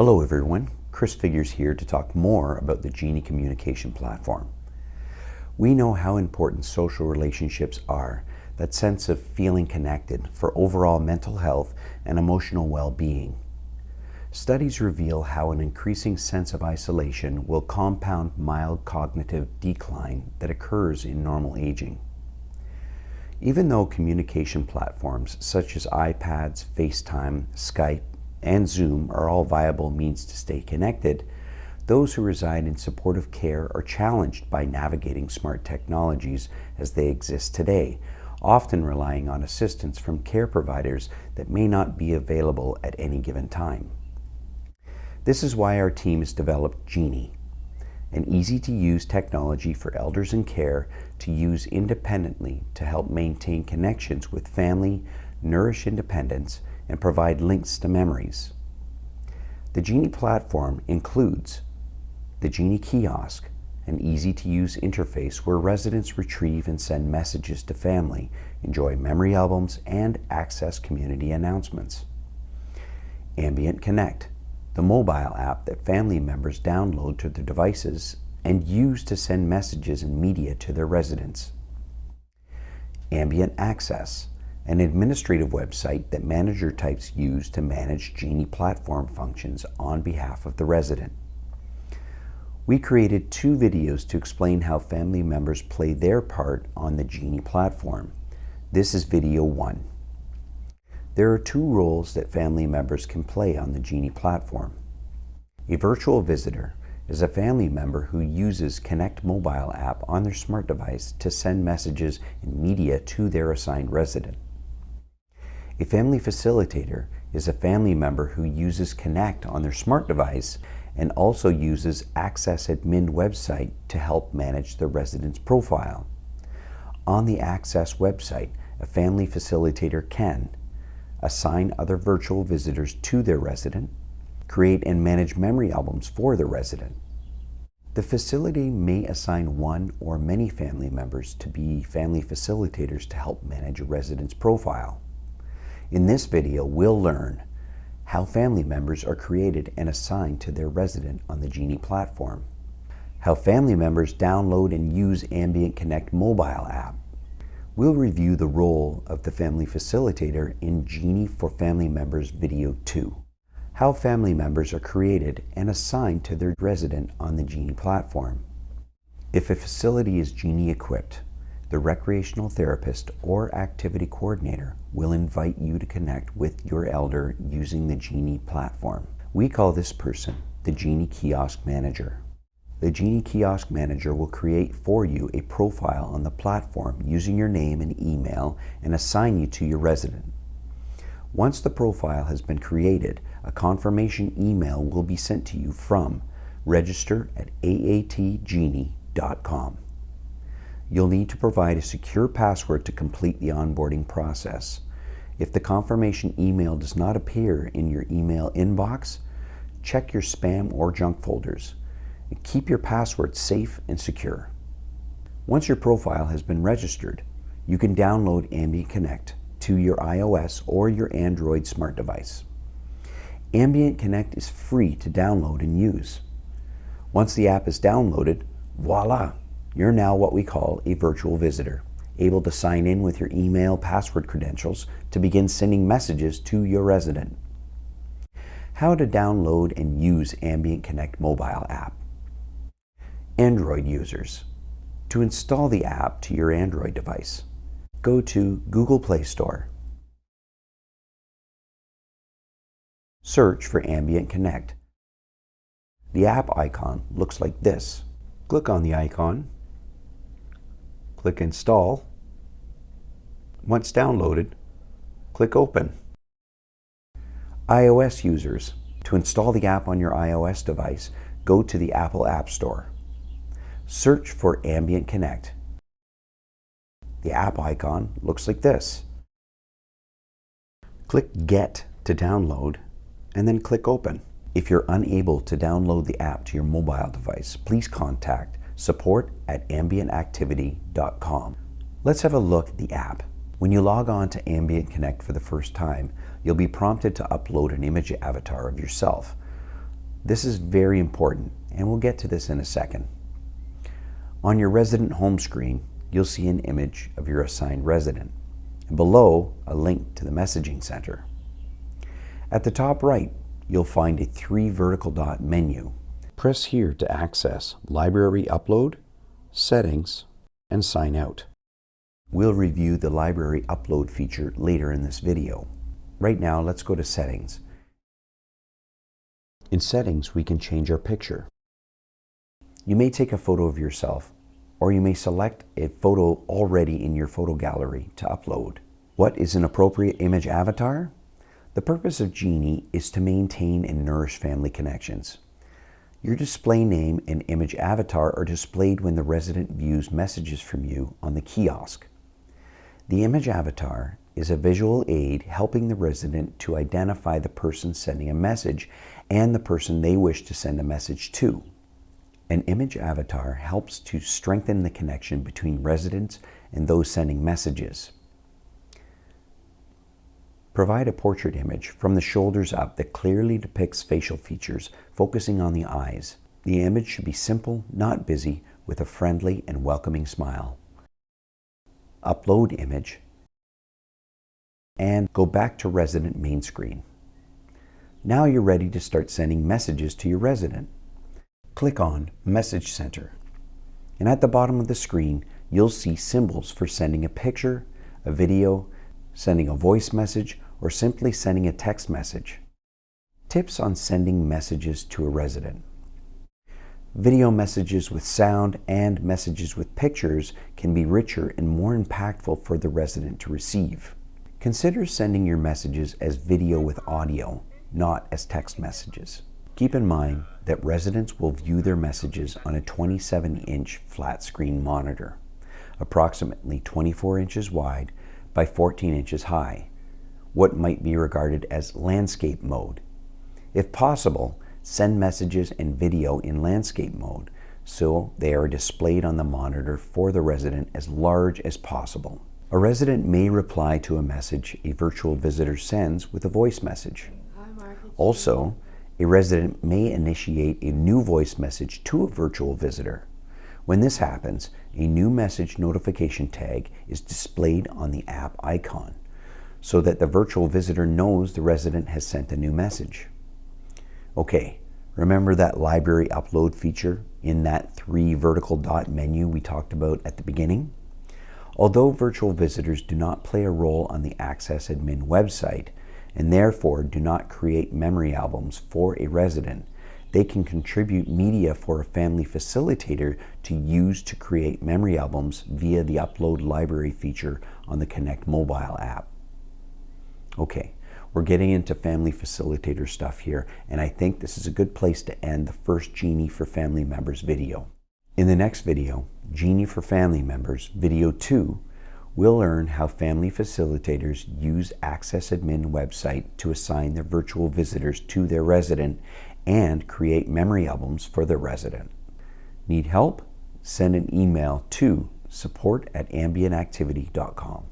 Hello everyone, Chris Figures here to talk more about the Genie Communication Platform. We know how important social relationships are, that sense of feeling connected for overall mental health and emotional well-being. Studies reveal how an increasing sense of isolation will compound mild cognitive decline that occurs in normal aging. Even though communication platforms such as iPads, FaceTime, Skype, and Zoom are all viable means to stay connected, those who reside in supportive care are challenged by navigating smart technologies as they exist today, often relying on assistance from care providers that may not be available at any given time. This is why our team has developed Genie, an easy-to-use technology for elders in care to use independently to help maintain connections with family, nourish independence, and provide links to memories. The Genie platform includes the Genie kiosk, an easy-to-use interface where residents retrieve and send messages to family, enjoy memory albums, and access community announcements. Ambient Connect, the mobile app that family members download to their devices and use to send messages and media to their residents. Ambient Access, an administrative website that manager types use to manage Genie platform functions on behalf of the resident. We created 2 videos to explain how family members play their part on the Genie platform. This is video 1. There are 2 roles that family members can play on the Genie platform. A virtual visitor is a family member who uses Connect mobile app on their smart device to send messages and media to their assigned resident. A family facilitator is a family member who uses Connect on their smart device and also uses Access Admin website to help manage the resident's profile. On the Access website, a family facilitator can assign other virtual visitors to their resident, create and manage memory albums for the resident. The facility may assign one or many family members to be family facilitators to help manage a resident's profile. In this video, we'll learn how family members are created and assigned to their resident on the Genie platform, how family members download and use Ambient Connect mobile app. We'll review the role of the family facilitator in Genie for Family Members video 2, how family members are created and assigned to their resident on the Genie platform. If a facility is Genie equipped, the recreational therapist or activity coordinator will invite you to connect with your elder using the Genie platform. We call this person the Genie Kiosk Manager. The Genie Kiosk Manager will create for you a profile on the platform using your name and email and assign you to your resident. Once the profile has been created, a confirmation email will be sent to you from register@aatgenie.com. You'll need to provide a secure password to complete the onboarding process. If the confirmation email does not appear in your email inbox, check your spam or junk folders. And keep your password safe and secure. Once your profile has been registered, you can download Ambient Connect to your iOS or your Android smart device. Ambient Connect is free to download and use. Once the app is downloaded, voila! You're now what we call a virtual visitor, able to sign in with your email password credentials to begin sending messages to your resident. How to download and use Ambient Connect mobile app. Android users. To install the app to your Android device, go to Google Play Store. Search for Ambient Connect. The app icon looks like this. Click on the icon. Click Install. Once downloaded, click Open. iOS users. To install the app on your iOS device, go to the Apple App Store. Search for Ambient Connect. The app icon looks like this. Click Get to download, and then click Open. If you're unable to download the app to your mobile device, please contact support@ambientactivity.com. Let's have a look at the app. When you log on to Ambient Connect for the first time, you'll be prompted to upload an image avatar of yourself. This is very important, and we'll get to this in a second. On your resident home screen, you'll see an image of your assigned resident, and below, a link to the messaging center. At the top right, you'll find a 3 vertical dot menu. Press here to access Library Upload, Settings, and Sign Out. We'll review the Library Upload feature later in this video. Right now, let's go to Settings. In Settings, we can change our picture. You may take a photo of yourself, or you may select a photo already in your photo gallery to upload. What is an appropriate image avatar? The purpose of Genie is to maintain and nourish family connections. Your display name and image avatar are displayed when the resident views messages from you on the kiosk. The image avatar is a visual aid helping the resident to identify the person sending a message and the person they wish to send a message to. An image avatar helps to strengthen the connection between residents and those sending messages. Provide a portrait image from the shoulders up that clearly depicts facial features, focusing on the eyes. The image should be simple, not busy, with a friendly and welcoming smile. Upload image, and go back to resident main screen. Now you're ready to start sending messages to your resident. Click on Message Center, and at the bottom of the screen, you'll see symbols for sending a picture, a video, sending a voice message, or simply sending a text message. Tips on sending messages to a resident. Video messages with sound and messages with pictures can be richer and more impactful for the resident to receive. Consider sending your messages as video with audio, not as text messages. Keep in mind that residents will view their messages on a 27-inch flat screen monitor, approximately 24 inches wide by 14 inches high, what might be regarded as landscape mode. If possible, send messages and video in landscape mode so they are displayed on the monitor for the resident as large as possible. A resident may reply to a message a virtual visitor sends with a voice message. Also, a resident may initiate a new voice message to a virtual visitor. When this happens, a new message notification tag is displayed on the app icon so that the virtual visitor knows the resident has sent a new message. Okay, remember that library upload feature in that 3 vertical dot menu we talked about at the beginning? Although virtual visitors do not play a role on the Access Admin website and therefore do not create memory albums for a resident, they can contribute media for a family facilitator to use to create memory albums via the Upload Library feature on the Connect mobile app. Okay, we're getting into family facilitator stuff here, and I think this is a good place to end the first Genie for Family Members video. In the next video, Genie for Family Members, video 2, we'll learn how family facilitators use Access Admin website to assign their virtual visitors to their resident and create memory albums for their resident. Need help? Send an email to support@ambientactivity.com.